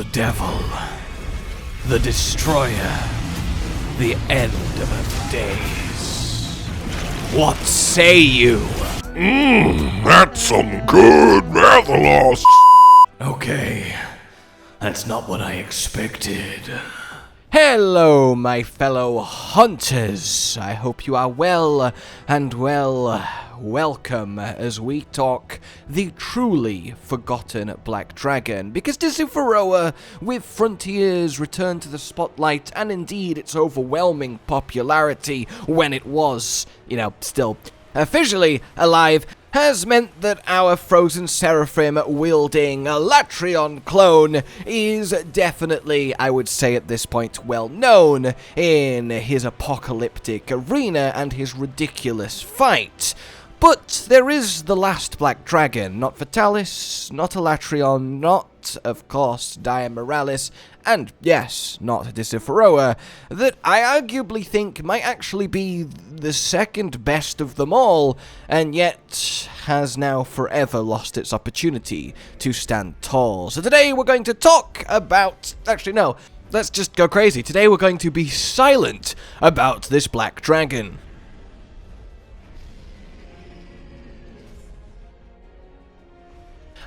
The devil, the destroyer, the end of days. What say you? That's some good Merphistophelin. Okay, that's not what I expected. Hello, my fellow hunters. I hope you are well, and welcome as we talk the truly forgotten Black Dragon, because Decipheroa, with Frontiers, returned to the spotlight, and indeed its overwhelming popularity when it was, still officially alive, has meant that our Frozen Seraphim-wielding Alatreon clone is definitely, I would say at this point, well known in his apocalyptic arena and his ridiculous fight. But there is the last Black Dragon, not Vitalis, not Alatreon, not, of course, Diamoralis, and yes, not Decipheroa, that I arguably think might actually be the second best of them all, and yet has now forever lost its opportunity to stand tall. So today we're going to talk about... Actually, no, let's just go crazy. Today we're going to be silent about this Black Dragon.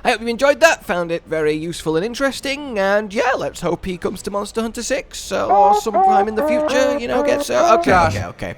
I hope you enjoyed that, found it very useful and interesting, and yeah, let's hope he comes to Monster Hunter 6, or sometime in the future, gets... Okay.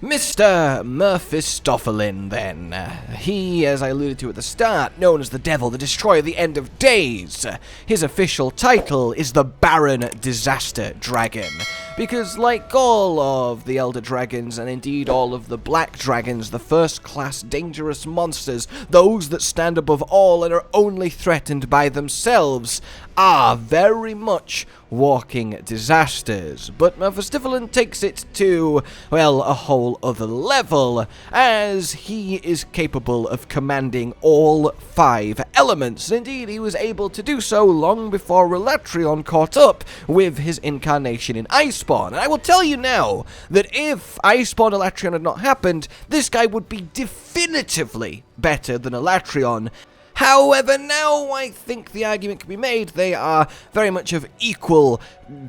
Mr. Merphistophelin, then. He, as I alluded to at the start, known as the Devil, the Destroyer, the End of Days. His official title is the Barren Disaster Dragon, because like all of the Elder Dragons, and indeed all of the Black Dragons, the first-class dangerous monsters, those that stand above all and are only threatened by themselves, are very much walking disasters. But Merphistophelin takes it to, well, a whole other level, as he is capable of commanding all 5 elements. Indeed, he was able to do so long before Alatreon caught up with his incarnation in Iceborne. And I will tell you now that if Iceborne Alatreon had not happened, this guy would be definitively better than Alatreon. However, now I think the argument can be made they are very much of equal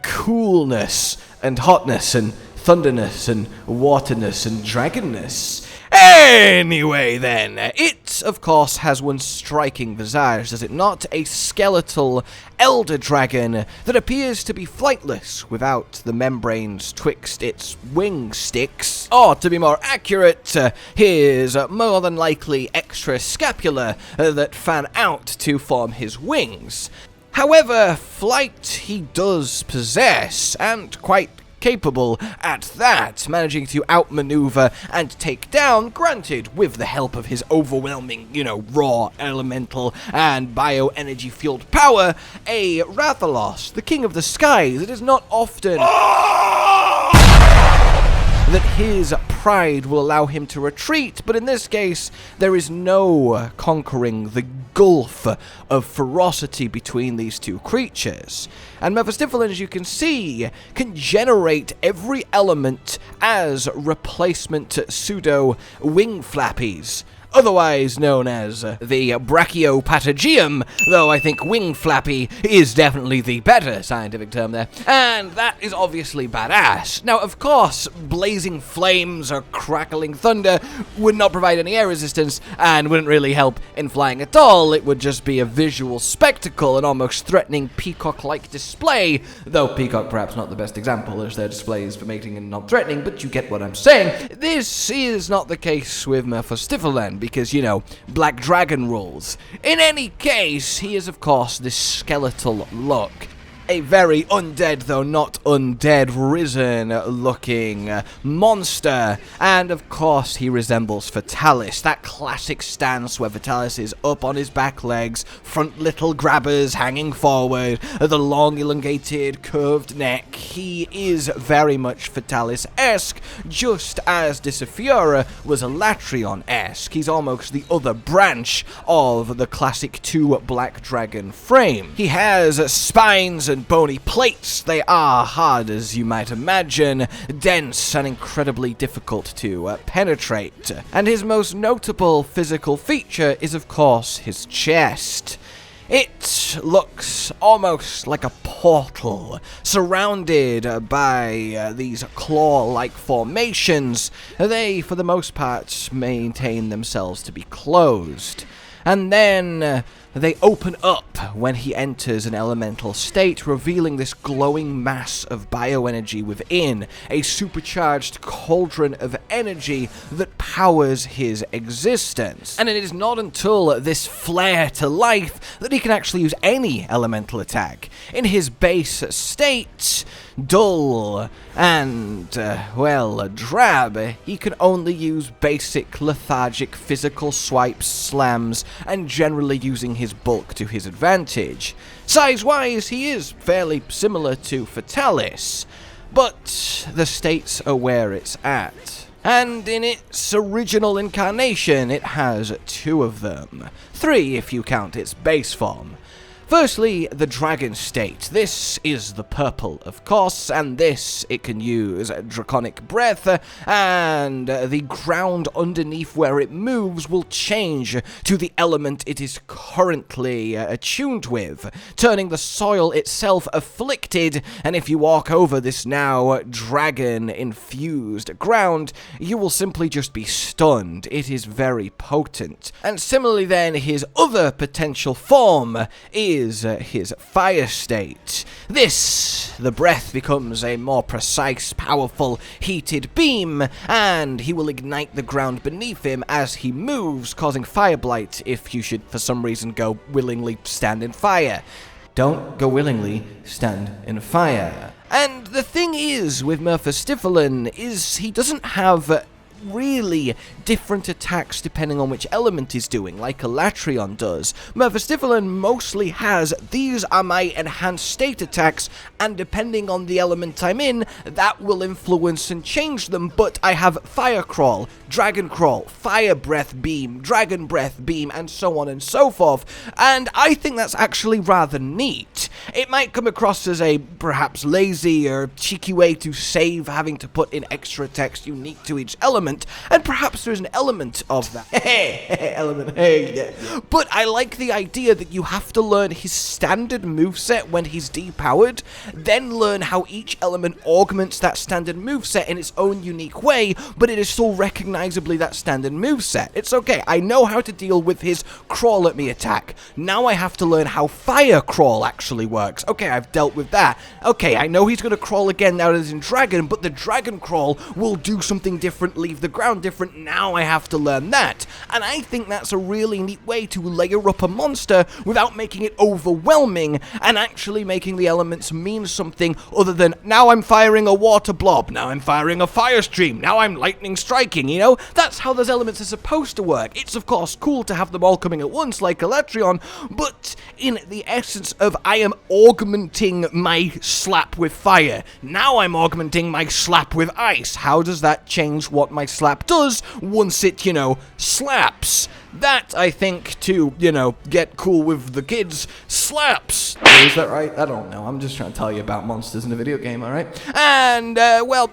coolness and hotness and thunderness and waterness and dragonness. Anyway then, it of course has one striking visage, does it not? A skeletal elder dragon that appears to be flightless without the membranes twixt its wing sticks, or to be more accurate, his more than likely extra scapula that fan out to form his wings. However, flight he does possess, and quite capable at that, managing to outmaneuver and take down, granted with the help of his overwhelming, raw elemental and bioenergy fueled power, a Rathalos, the king of the skies. It is not often that his pride will allow him to retreat, but in this case, there is no conquering the gulf of ferocity between these two creatures. And Merphistophelin, as you can see, can generate every element as replacement pseudo wing flappies, otherwise known as the Brachiopatagium, though I think wing flappy is definitely the better scientific term there, and that is obviously badass. Now, of course, blazing flames or crackling thunder would not provide any air resistance and wouldn't really help in flying at all. It would just be a visual spectacle, an almost threatening peacock-like display, though peacock perhaps not the best example, as their displays for mating and not threatening, but you get what I'm saying. This is not the case with Merphistophelin, because, Black Dragon rules. In any case, he is, of course, this skeletal look. A very undead, though not undead, risen-looking monster. And, of course, he resembles Vitalis, that classic stance where Vitalis is up on his back legs, front little grabbers hanging forward, the long, elongated, curved neck. He is very much Vitalis-esque, just as Decipheroa was Alatreon-esque. He's almost the other branch of the classic 2 Black Dragon frame. He has spines and bony plates. They are hard, as you might imagine, dense and incredibly difficult to penetrate. And his most notable physical feature is, of course, his chest. It looks almost like a portal, surrounded by these claw-like formations. They, for the most part, maintain themselves to be closed. And then they open up when he enters an elemental state, revealing this glowing mass of bioenergy within, a supercharged cauldron of energy that powers his existence. And it is not until this flare to life that he can actually use any elemental attack. In his base state, dull and, drab, he can only use basic lethargic physical swipes, slams, and generally using his bulk to his advantage. Size-wise, he is fairly similar to Fatalis, but the states are where it's at. And in its original incarnation, it has 2 of them. 3 if you count its base form. Firstly, the dragon state. This is the purple, of course, and this, it can use draconic breath, and the ground underneath where it moves will change to the element it is currently attuned with, turning the soil itself afflicted, and if you walk over this now dragon-infused ground, you will simply just be stunned. It is very potent. And similarly then, his other potential form is his fire state. This, the breath becomes a more precise, powerful, heated beam, and he will ignite the ground beneath him as he moves, causing fire blight if you should for some reason go willingly stand in fire. Don't go willingly stand in fire. And the thing is with Merphistophelin is he doesn't have really different attacks depending on which element he's doing, like Alatreon does. Merphistophelin mostly has, these are my enhanced state attacks, and depending on the element I'm in, that will influence and change them, but I have Fire Crawl, Dragon Crawl, Fire Breath Beam, Dragon Breath Beam, and so on and so forth, and I think that's actually rather neat. It might come across as a perhaps lazy or cheeky way to save having to put in extra text unique to each element, and perhaps there's an element of that. But I like the idea that you have to learn his standard moveset when he's depowered, then learn how each element augments that standard moveset in its own unique way, but it is still recognizably that standard moveset. It's okay, I know how to deal with his crawl at me attack. Now I have to learn how fire crawl actually works. Okay, I've dealt with that. Okay, I know he's gonna crawl again now that he's in dragon, but the dragon crawl will do something different, leave the ground different. Now I have to learn that. And I think that's a really neat way to layer up a monster without making it overwhelming and actually making the elements mean something other than, now I'm firing a water blob, now I'm firing a fire stream, now I'm lightning striking, you know? That's how those elements are supposed to work. It's of course cool to have them all coming at once like Alatreon, but in the essence of I am augmenting my slap with fire, now I'm augmenting my slap with ice. How does that change what my slap does once it, slaps? That, I think, to, get cool with the kids, slaps. Is that right? I don't know. I'm just trying to tell you about monsters in a video game, alright? And,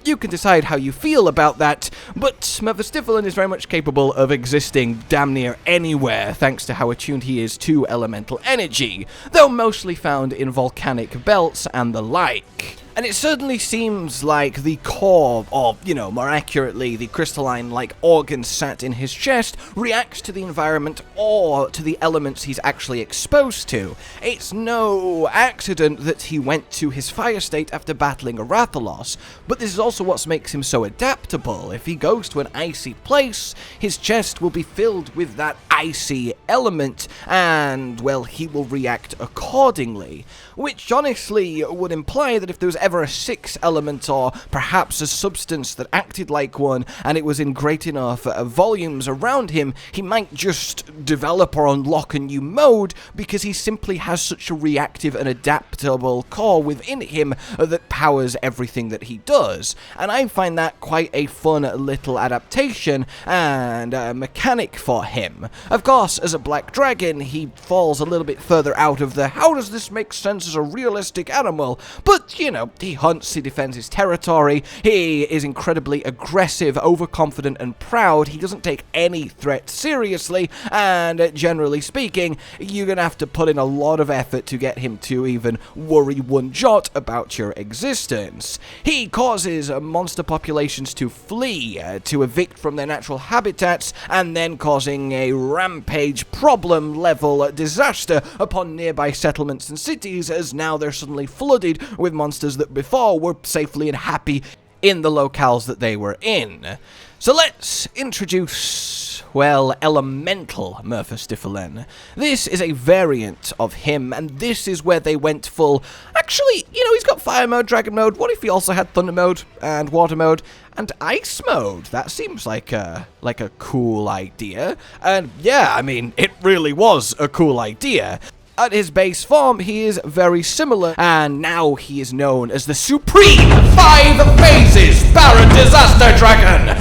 you can decide how you feel about that, but Merphistophelin is very much capable of existing damn near anywhere, thanks to how attuned he is to elemental energy, though mostly found in volcanic belts and the like. And it certainly seems like the core, or, more accurately, the crystalline-like organ sat in his chest reacts to the environment or to the elements he's actually exposed to. It's no accident that he went to his fire state after battling a Rathalos, but this is also what makes him so adaptable. If he goes to an icy place, his chest will be filled with that icy element, and, well, he will react accordingly. Which, honestly, would imply that if there was ever a 6th element or perhaps a substance that acted like one and it was in great enough volumes around him, he might just develop or unlock a new mode because he simply has such a reactive and adaptable core within him that powers everything that he does. And I find that quite a fun little adaptation and mechanic for him. Of course, as a black dragon, he falls a little bit further out of the how does this make sense as a realistic animal, but, He hunts, he defends his territory, he is incredibly aggressive, overconfident, and proud. He doesn't take any threat seriously, and generally speaking, you're gonna have to put in a lot of effort to get him to even worry one jot about your existence. He causes monster populations to flee, to evict from their natural habitats, and then causing a rampage problem-level disaster upon nearby settlements and cities, as now they're suddenly flooded with monsters that before were safely and happy in the locales that they were in. So let's introduce, well, elemental Merphistophelin. This is a variant of him, and this is where they went full, actually, you know, he's got fire mode, dragon mode. What if he also had thunder mode and water mode and ice mode? That seems like a cool idea. And yeah, I mean, it really was a cool idea. At his base form, he is very similar, and now he is known as the Supreme 5 Phases Barren Disaster Dragon!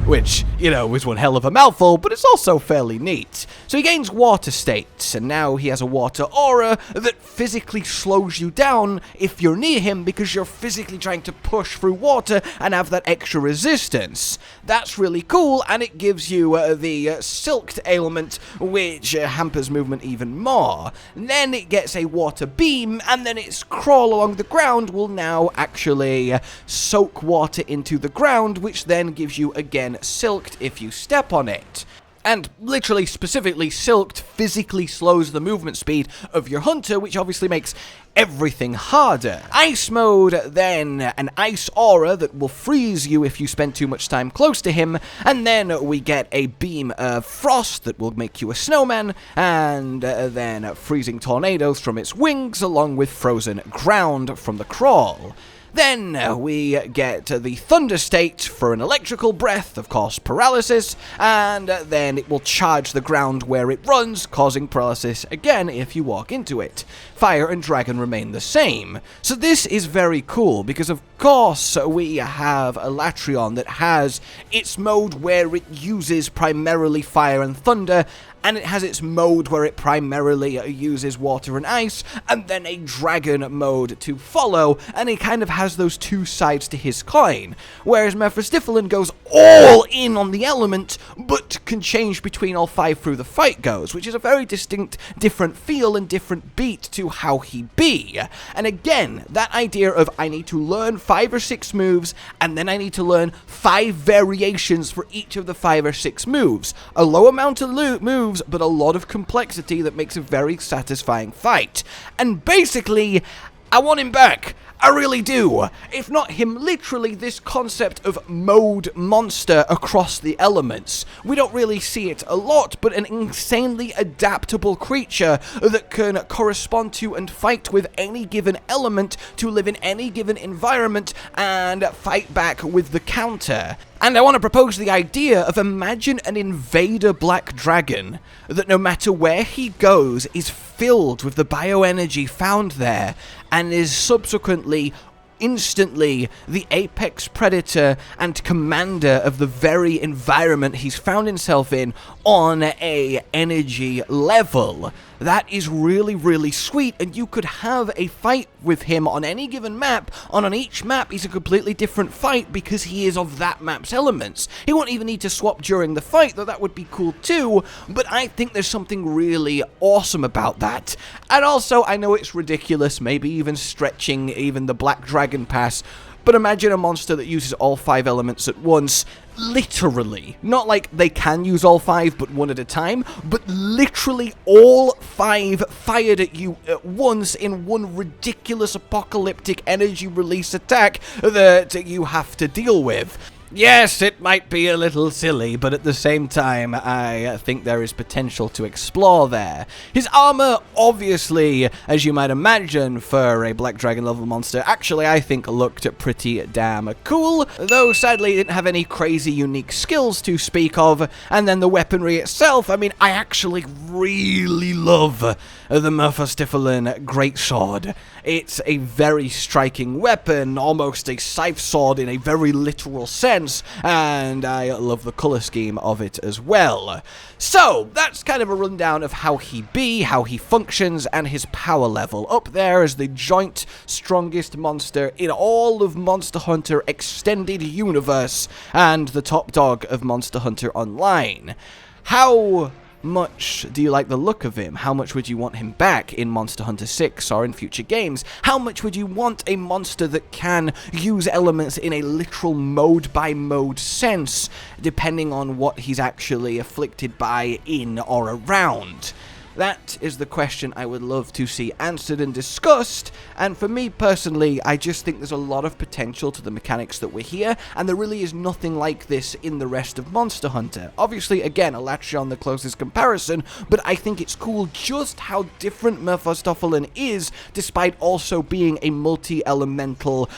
Which, you know, was one hell of a mouthful, but it's also fairly neat. So he gains water states, and now he has a water aura that physically slows you down if you're near him because you're physically trying to push through water and have that extra resistance. That's really cool, and it gives you the Silked ailment, which hampers movement even more. And then it gets a water beam, and then its crawl along the ground will now actually soak water into the ground, which then gives you, again, Silked if you step on it. And literally, specifically, Silked physically slows the movement speed of your hunter, which obviously makes everything harder. Ice mode, then, an ice aura that will freeze you if you spend too much time close to him, and then we get a beam of frost that will make you a snowman, and then freezing tornadoes from its wings, along with frozen ground from the crawl. Then we get the Thunder state for an electrical breath, of course paralysis, and then it will charge the ground where it runs, causing paralysis again if you walk into it. Fire and Dragon remain the same. So this is very cool, because of course we have Alatreon that has its mode where it uses primarily Fire and Thunder, and it has its mode where it primarily uses water and ice, and then a dragon mode to follow, and it kind of has those two sides to his coin. Whereas Merphistophelin goes all in on the element, but can change between all 5 through the fight goes, which is a very distinct, different feel and different beat to how he be. And again, that idea of I need to learn 5 or 6 moves, and then I need to learn 5 variations for each of the 5 or 6 moves. A low amount of moves, but a lot of complexity that makes a very satisfying fight. And basically, I want him back. I really do. If not him, literally this concept of mode monster across the elements. We don't really see it a lot, but an insanely adaptable creature that can correspond to and fight with any given element to live in any given environment and fight back with the counter. And I want to propose the idea of imagine an invader black dragon that no matter where he goes is filled with the bioenergy found there and is subsequently instantly the apex predator and commander of the very environment he's found himself in on a energy level. That is really, really sweet, and you could have a fight with him on any given map, and on each map he's a completely different fight because he is of that map's elements. He won't even need to swap during the fight, though that would be cool too, but I think there's something really awesome about that. And also, I know it's ridiculous, maybe even stretching even the Black Dragon Pass, but imagine a monster that uses all 5 elements at once, literally. Not like they can use all 5, but one at a time, but literally all 5 fired at you at once in one ridiculous apocalyptic energy release attack that you have to deal with. Yes, it might be a little silly, but at the same time, I think there is potential to explore there. His armor, obviously, as you might imagine, for a Black Dragon level monster, actually I think looked pretty damn cool, though sadly it didn't have any crazy unique skills to speak of. And then the weaponry itself, I mean, I actually really love the Merphistophelin Greatsword. It's a very striking weapon, almost a scythe sword in a very literal sense, and I love the color scheme of it as well. So, that's kind of a rundown of how he be, how he functions, and his power level. Up there as the joint strongest monster in all of Monster Hunter Extended Universe, and the top dog of Monster Hunter Online. How much do you like the look of him? How much would you want him back in Monster Hunter 6 or in future games? How much would you want a monster that can use elements in a literal mode-by-mode sense, depending on what he's actually afflicted by, in, or around? That is the question I would love to see answered and discussed, and for me personally, I just think there's a lot of potential to the mechanics that were here, and there really is nothing like this in the rest of Monster Hunter. Obviously, again, Alatreon the closest comparison, but I think it's cool just how different Merphistophelin is, despite also being a multi-elemental,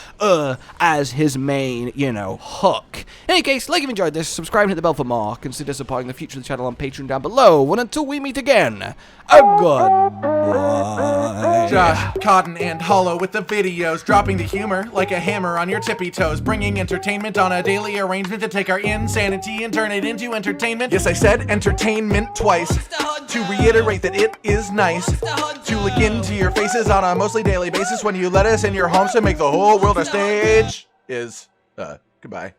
as his main, hook. In any case, like if you enjoyed this, subscribe and hit the bell for more, consider supporting the future of the channel on Patreon down below, and until we meet again, goodbye. Josh, Cotton, and Hollow with the videos, dropping the humor like a hammer on your tippy toes, bringing entertainment on a daily arrangement to take our insanity and turn it into entertainment. Yes, I said entertainment twice, to reiterate that it is nice to look into your faces on a mostly daily basis when you let us in your homes to make the whole world a stage. Goodbye.